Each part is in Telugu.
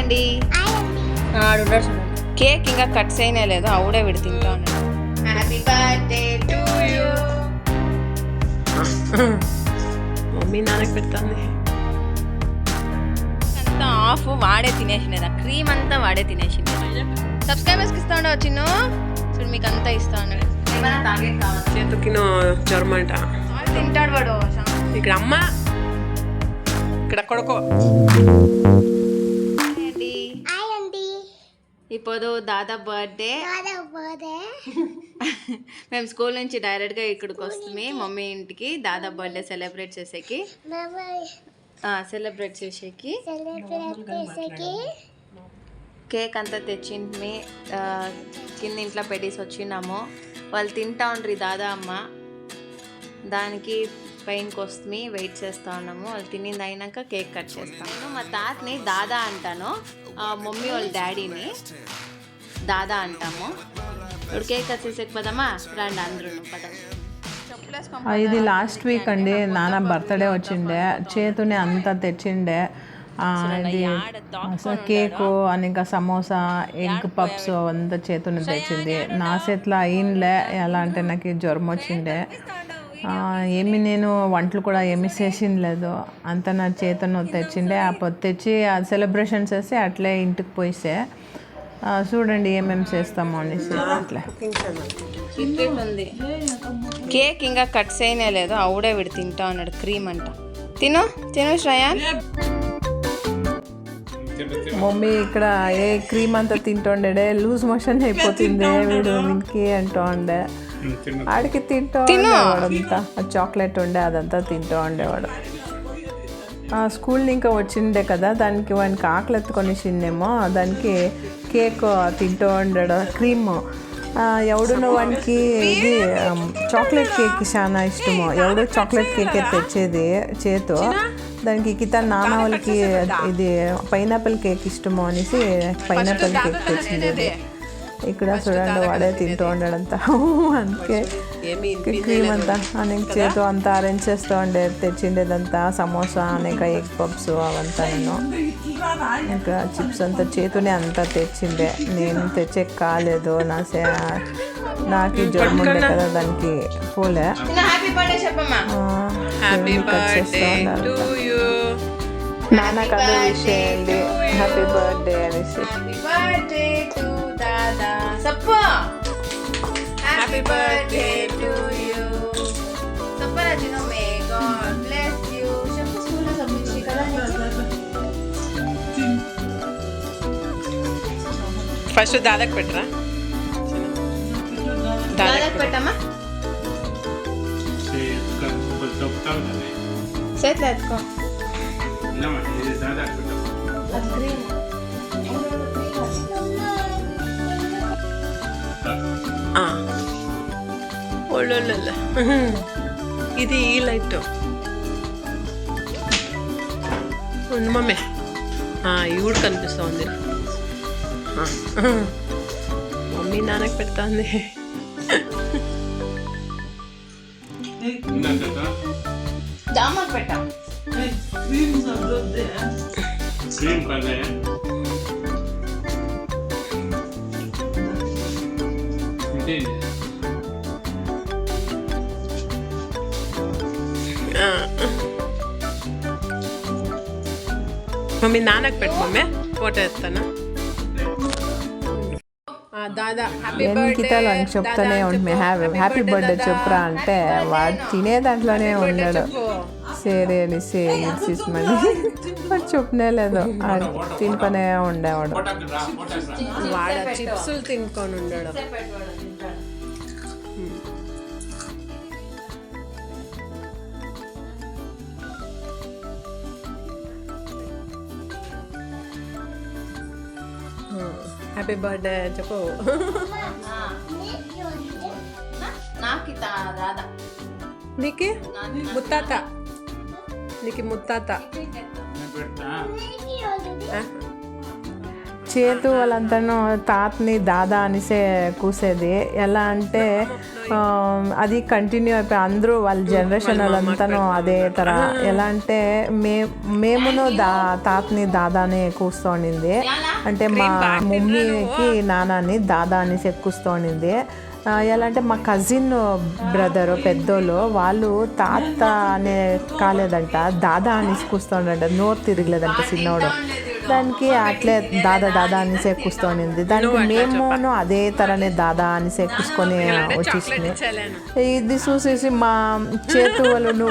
అండి కేక్ ఇంకా కట్ చేయనే లేదు అవుడే విడి తింటా ఉన్నాడు. Happy birthday to you. Mummy నాన్నకి పెడుతుంది. అంతా ఆఫ్ వాడే తినేసినది, ఆ క్రీమ్ అంతా వాడే తినేసింది. సబ్స్క్రైబర్స్కి ఇస్తా ఉండవు చిన్ను, చూడు మీకు అంతా ఇస్తా ఉన్నాడు. ఏమైనా టార్గెట్ కావాలి చేతుకి జ్వరం అంట. తింటాడు వాడు. ఇక్కడ అమ్మ, ఇక్కడ కొడుకో. ఇప్పుడు దాదా బర్త్డే. మేము స్కూల్ నుంచి డైరెక్ట్గా ఇక్కడికి వస్తుంది మమ్మీ ఇంటికి దాదా బర్త్డే సెలబ్రేట్ చేసేకి. కేక్ అంతా తెచ్చింది కింద ఇంట్లో పెట్టేసి వచ్చినాము. వాళ్ళు తింటా ఉండ్రి దాదా అమ్మ, దానికి పైనకి వస్తుంది వెయిట్ చేస్తూ ఉన్నాము. వాళ్ళు తినింది అయినాక కేక్ కట్ చేస్తాను. మా తాతని దాదా అంటాను, మమ్మీ వాళ్ళ డాడీని దాదా అంటాము. ఇప్పుడు కేక్ కట్ చేసేకి పదమ్మా రండి అందరూ పదం. ఇది లాస్ట్ వీక్ అండి, నాన్న బర్త్డే వచ్చిండే, చేతునే అంతా తెచ్చిండే. ఇది కేకు అని ఇంకా సమోసా ఎగ్ పప్స్ అంతా చేతునే తెచ్చింది. నా చేతిలో అయిందిలే, ఎలా అంటే నాకు జ్వరం వచ్చిండే. ఏమి నేను వంటలు కూడా ఏమి చేసింది లేదు, అంత నా చేతను తెచ్చిండే. అప్పుడు తెచ్చి సెలబ్రేషన్ చేసి అట్లే ఇంటికి పోయిసే. చూడండి ఏమేమి చేస్తాము అనేసి. అట్లా ఉంది కేక్ ఇంకా కట్ చేయనే లేదు అవుడే విడి తింటా ఉన్నాడు. క్రీమ్ అంట తిను శ్రయాన్. మమ్మీ ఇక్కడ ఏ క్రీమ్ అంతా తింటుండే, లూజ్ మోషన్ అయిపోతుంది వీడు వీనికి అంటూ ఉండే. ఆడికి తింటూ ఉండేవాడంతా, చాక్లెట్ ఉండే అదంతా తింటూ ఉండేవాడు. స్కూల్ ఇంకా వచ్చిండే కదా, దానికి వానికి ఆకలి ఎత్తుకొనిసిందేమో, దానికి కేక్ తింటూ ఉండాడు. క్రీమ్ ఎవడునో వానికి ఇది చాక్లెట్ కేక్ చాలా ఇష్టము. ఎవడో చాక్లెట్ కేక్ తెచ్చేది చేతో, దానికి కింద నాన్న వాళ్ళకి ఇది పైనాపిల్ కేక్ ఇష్టము అనేసి పైనాపిల్ కేక్ తెచ్చింది. ఇక్కడ చూడండి వాడే తింటూ ఉండడంతా. అందుకే క్రీమ్ అంతా అనేక చేతు అంతా అరేంజ్ చేస్తూ ఉండే, తెచ్చిండేదంతా సమోసా అనేక ఎగ్ పప్స్ అవంతా. నేను ఇంకా చిప్స్ అంతా చేతునే అంతా తెచ్చిండే, నేను తెచ్చే కాలేదు. నాకు జ్వరం ఉండే కదా, దానికి పోలే. నాన్న కథ విషయండి హ్యాపీ బర్త్డే అనేసి. Happy birthday to you. Sappa Jino, may God bless you. Shappu school lo sabbichi kada. First దాదాకు పెట్టరా, దాదాకు పెట్టమ్మా. చేతిలో ఎత్తుకో. ఒళ్ళొల్ల ఇది ఈ లైట్ ఉంది మమ్మీ, ఈ కూడా కనిపిస్తూ ఉంది. మమ్మీ నాన్నకి పెడుతుంది. దామాకు పెట్టా. మమ్మీ నాన్నకు పెట్టు మమ్మీ, ఫోటో ఎత్తాను. దాదా ఎన్నికితాలు అని చెప్తానే ఉంటుంది, హ్యాపీ బర్త్డే చెప్పురా అంటే వాడు తినే దాంట్లోనే ఉన్నాడు. సరే అనేసి ఇచ్చిమని వాడు చెప్పనే లేదు, తినుకొనే ఉండేవాడు. వాడు చిప్స్ తినుకొని ఉన్నాడు. హ్యాపీ బర్త్డే చెప్పు. నీకు ముత్తాత, నీకు ముత్తాత. చేతు వాళ్ళంతాను తాతని దాదా అనిసే కూసేది. ఎలా అంటే అది కంటిన్యూ అయిపోయి అందరూ వాళ్ళ జనరేషన్ వాళ్ళంతాను అదే తర. ఎలా అంటే మేమును తాతని దాదాని కూస్తూ ఉండింది, అంటే మా మమ్మీకి నాన్నని దాదా అనేసి కూస్తూ ఉండింది. ఎలా అంటే మా కజిన్ బ్రదర్ పెద్దోళ్ళు వాళ్ళు తాత అనే కాలేదంట, దాదా అనేసి కూస్తూ ఉండంట, నోరు తిరగలేదంట చిన్నోడు. దానికి అట్లే దాదా అనేసి కూస్తూ ఉండింది. దానికి మేమును అదే తరనే దాదా అనేసి కూసుకొని వచ్చేసింది. ఇది చూసేసి మా చేతు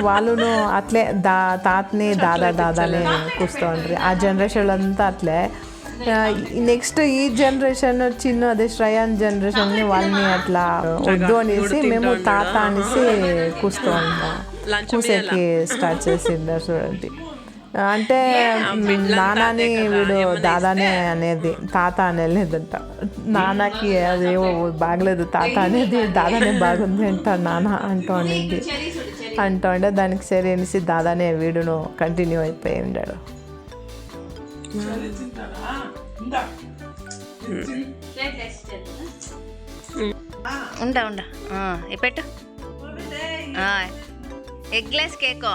వాళ్ళును అట్లే తాతని దాదానే కూస్తూ ఉండ్రి. ఆ జనరేషన్ అంతా అట్లే. నెక్స్ట్ ఈ జనరేషన్ చిన్న అదే శ్రయాన్ జనరేషన్ని వాళ్ళని అట్లా వద్దు అనేసి మేము తాత అనేసి కూస్తూ ఉంటాం, కూసేకి స్టార్ట్ చేసిండారు చూడండి. అంటే నాన్నని వీడు దాదానే అనేది, తాత అనేలేదంట. నాన్నకి అదేవో బాగలేదు, తాత అనేది దాదానే బాగుంది అంట నాన్న అంటూ ఉండింది. అంటూ ఉండే దానికి సరే అనేసి దాదానే వీడును కంటిన్యూ అయిపోయి ఉండాడు. ఉండా పెట్టు. ఎగ్లెస్ కేక్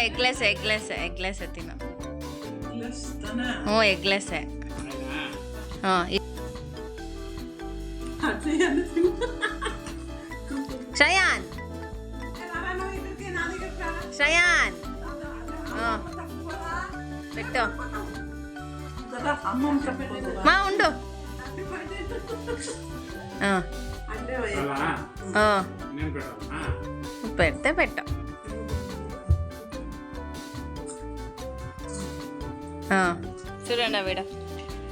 ఎగ్లెస్ తిన ఎగ్లెస్ శ్రయాన్ పెట్టు మా ఉండు. పెడితే పెట్టు. చూడండి వీడ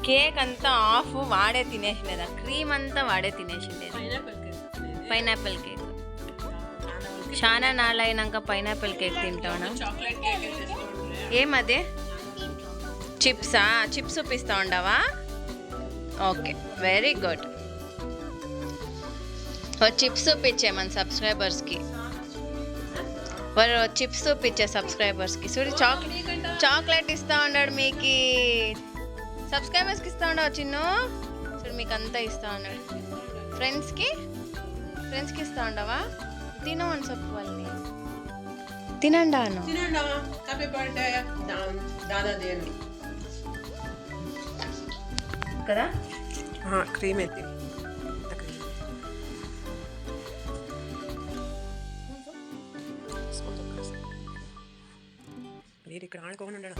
కేక్ అంతా ఆఫ్ వాడే తినేసిండేదా, క్రీమ్ అంతా వాడే తినేసిండేది. పైనాపిల్ కేక్ చాలా నాళ్ళైనాక పైనాపిల్ కేక్ తింటాను. ఏమదే చిప్స్ చూపిస్తా ఉండవా? Okay, very good. చిప్స్ చూపించే మన సబ్స్క్రైబర్స్కి, చిప్స్ చూపించే సబ్స్క్రైబర్స్కి. చూడు చాక్లెట్ ఇస్తా ఉన్నాడు మీకు, సబ్స్క్రైబర్స్కి ఇస్తా ఉండవు చిన్ను. చూడు మీకు అంతా ఇస్తా ఉన్నాడు. ఫ్రెండ్స్కి ఇస్తా ఉండవా? తినమని చెప్పు వాళ్ళని, తినండాను కదా. క్రీమ్ అయితే మీరు ఇక్కడ ఆడుకోని ఉండడం.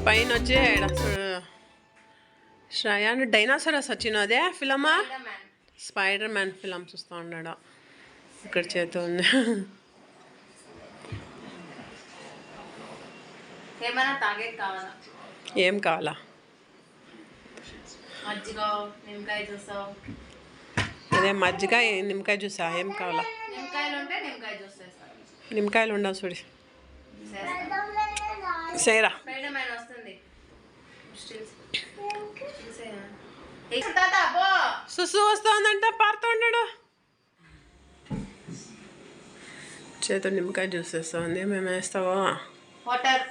పైన వచ్చి శ్రయాన్ డైనాసరస్ వచ్చినదే ఫిలమా, స్పైడర్ మ్యాన్ ఫిలం చూస్తూ ఉన్నాడు. ఇక్కడ చేతు ఉంది. ఏం కావాలా? అదే మజ్జిగ నిమ్మకాయ జ్యూసా? ఏం కావాలా? నిమ్మకాయలు ఉండవు చూడి. సేరా సుసు వస్తుందంట, పారుతూ ఉన్నాడు. చేతో నిమ్మకాయ జ్యూస్ వేస్తుంది. మేము వేస్తావా? వాటర్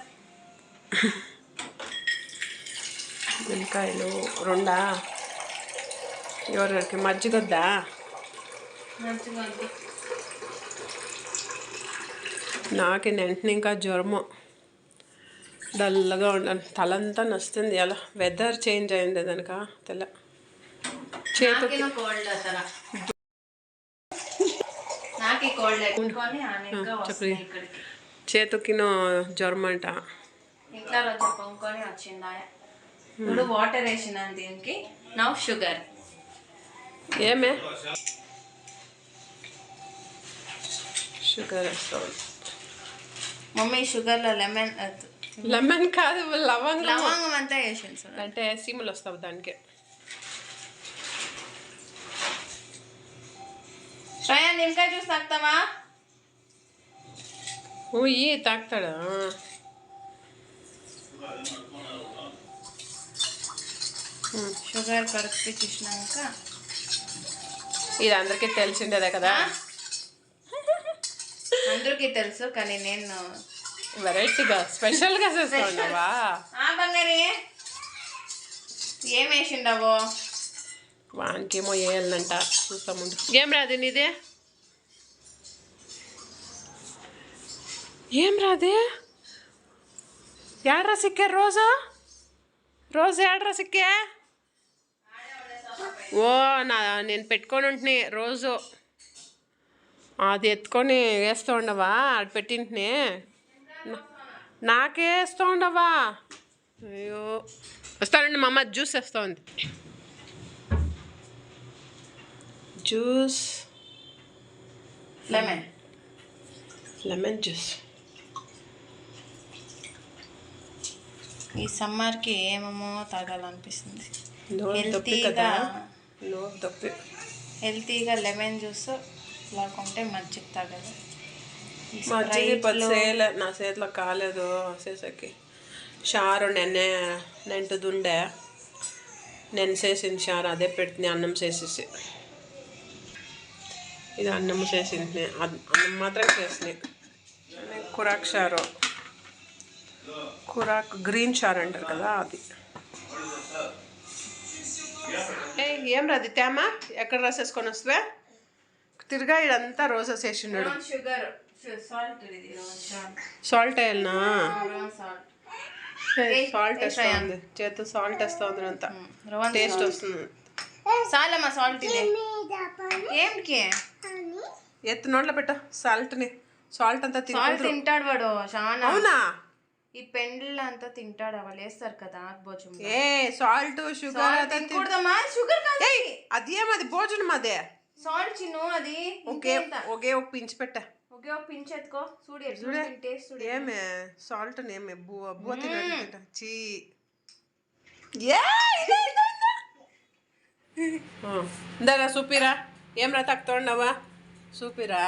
నిమ్మకాయలు రెండా? ఎవరికి మజ్జిగొద్దా? నాకు వెంటనే ఇంకా జ్వరము, డల్గా ఉండాలి, తలంతా నొస్తుంది. అలా వెదర్ చేంజ్ అయింది కనుక తెల్ల చేతుకి చేతుకినో జ్వరం అంట. ఇంట్లో రోజు పొంగుకొని వచ్చిందా. ఇప్పుడు వాటర్ వేసిన దీనికి నౌ షుగర్. ఏమే షుగర్ వేస్తావు? మమ్మీ షుగర్లో లెమన్ లెమన్ కాదు లవంగం అంతా వేసింది సార్. అంటే సీములు వస్తావు దానికి. శ్రేయా నిమ్మకాయ జ్యూస్ తాగుతావా? ఈ తాగుతాడా? షుగర్ కడిపి చూసినాక ఇది అందరికీ తెలిసిండేదే కదా. అందరికీ తెలుసు కానీ నేను వెరైటీగా స్పెషల్గా చేస్తావా? బంగారి ఏం వేసిండవో వానికేమో వేయాలంట. చూస్తాము. ఏం రాదు నీదే? ఏం రాదే? ఏడ్రా సిక్కే రోజు ఏడ్రా సిక్కే? ఓ నేను పెట్టుకొని ఉంటుని రోజు అది ఎత్తుకొని వేస్తూ ఉండవా? అది పెట్టింటుని నాకే వేస్తూ ఉండవా? అయ్యో వస్తానండి మా అమ్మ జ్యూస్ వేస్తూ ఉంది. Juice lemon juice. ఈ సమ్మర్కి ఏమేమో తాగాలనిపిస్తుంది. హెల్తీగా లెమన్ జ్యూస్ లేకుంటే మజ్జిగ తాగాలి. మజ్జిగ పచ్చేయలే నా చేతిలో కాలేదు చేసేకి. షారు నెంటుదుండే చేసింది షారు, అదే పెడుతుంది అన్నం చేసేసి. ఇది అన్నం చేసింది, అన్నం మాత్రం చేసినాయి. కురాక్ షారు, కురాక్ గ్రీన్ షార్ అంటారు కదా అది. ఏం రాది తేమా? ఎక్కడ రాసేసుకొని వస్తే తిరిగా ఇదంతా రోజెస్ వేసినాడు. సాల్ట్ వేయాలనా? సాల్ట్ వేస్తుంది, చేతి సాల్ట్ వేస్తుంది, అంతా టేస్ట్ వస్తుంది. సాలమ్మా సాల్ట్ ఇది ఏంటి? ఎత్తు నోట్లో పెట్ట సాల్ట్ని. సాల్ట్ అంతా తింటాడు వాడు చాలా. అవునా? ఈ పెండ్లు అంతా తింటాడు, వాళ్ళు వేస్తారు కదా భోజనం. ఏ సాల్ట్ షుగర్ తినకూడదమ్మా. షుగర్ కాదు అదేమది భోజనం అదే. సాల్ట్ చిన్ను అది. ఒకే ఒక పించి పెట్ట. ఒకే ఒక పించి ఎత్తుకో చూడు టేస్ట్. ఏమే సాల్ట్ నేమే బువ్వ తినట చీ. ఇందాక సూపిరా ఏం రా తక్కుతున్నావా? సూపిరా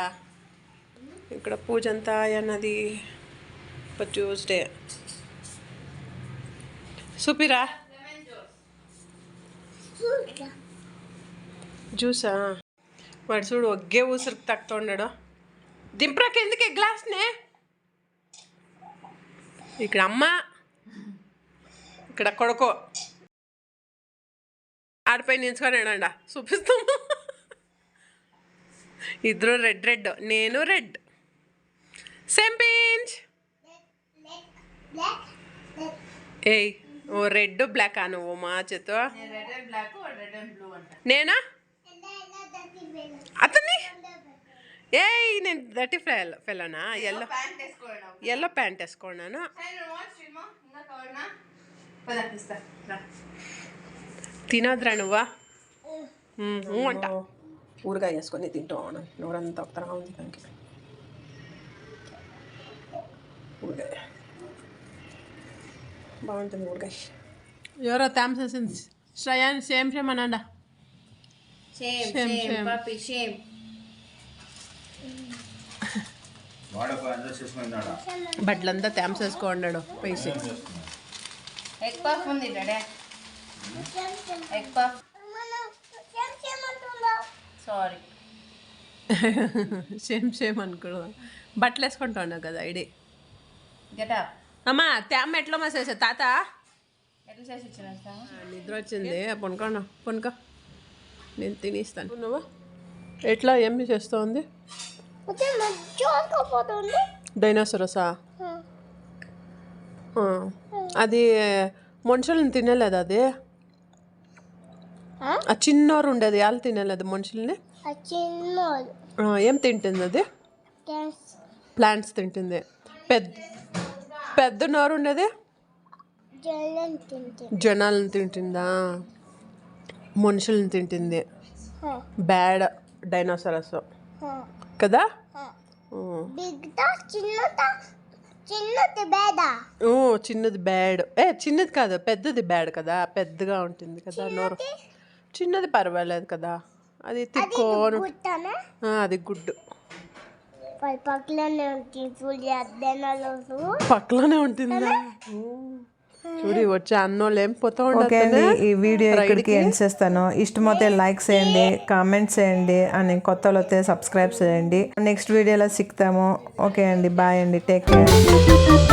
ఇక్కడ పూజ అంతా అన్నది ట్యూస్డే. సూపిరా జ్యూసా? వాడు చూడు ఒగ్గే ఊసరికి తక్కుతున్నాడు. దింపరాకి ఎందుకే గ్లాస్నే? ఇక్కడ అమ్మ, ఇక్కడ కొడుకో ఆడిపై నించుకొనిడండ చూపిస్తాము. ఇద్దరు రెడ్, నేను రెడ్. Same pinch. ఏయ్ ఓ రెడ్ బ్లాక్ నువ్వు మా చేతో. నేనా అతన్ని? ఏయ్ నేను దట్టి ఫెలోనా? ఎల్లో ప్యాంట్ వేసుకున్నాను. తినద్రా నువ్వా? అంట ఊరగాయ వేసుకొని తింటూ ఉన్నాను. నోరంతా ఒక తరగా ఉంది దానికి. ఊరగాయ బాగుంటుంది ఊరగాయ. ఎవరో తామసేసింది శ్రయాన్ సేమ్ అనండా. బట్టలంతా తామ్స్ వేసుకోండాడు పైసి. ఎగ్ పఫ్ ఉంది daddy. Egg puff sorry same అనుకో. బట్టలు వేసుకుంటా ఉన్నావు కదా ఐడి. గెటప్ అమ్మా తేమ్మ ఎట్లా మసేసా తాత? ఎట్లా చేసి ఇచ్చిన నిద్ర వచ్చింది. పొనుకో నేను తినేస్తాను. నువ్వు ఎట్లా ఏమి చేస్తుంది? డైనోసరసా? అది మనుషుల్ని తినలేదు. అది ఆ చిన్నోరు ఉండేది వాళ్ళు తినలేదు మనుషుల్ని. ఏం తింటుంది అది? ప్లాంట్స్ తింటుంది. పెద్ద నోరు ఉండేది జనాలను తింటుందా? మనుషులను తింటుంది. బ్యాడ్ డైనోసరస్ కదా? ఓ చిన్నది బ్యాడ్ చిన్నది కాదు పెద్దది బ్యాడ్ కదా పెద్దగా ఉంటుంది కదా నోరు చిన్నది పర్వాలేదు కదా అది తిక్కోను అది గుడ్డు పక్కలోనే ఉంటుందా చూడి వచ్చే అన్నోళ్ళు ఏం పోతా ఓకే అండి, ఈ వీడియో ఇక్కడికి ఎండ్ చేస్తాను. ఇష్టమైతే లైక్ చేయండి, కామెంట్ చేయండి అని కొత్త వస్తే సబ్స్క్రైబ్ చేయండి. నెక్స్ట్ వీడియోలో సిక్తాము. ఓకే అండి, బాయ్ అండి, టేక్ కేర్.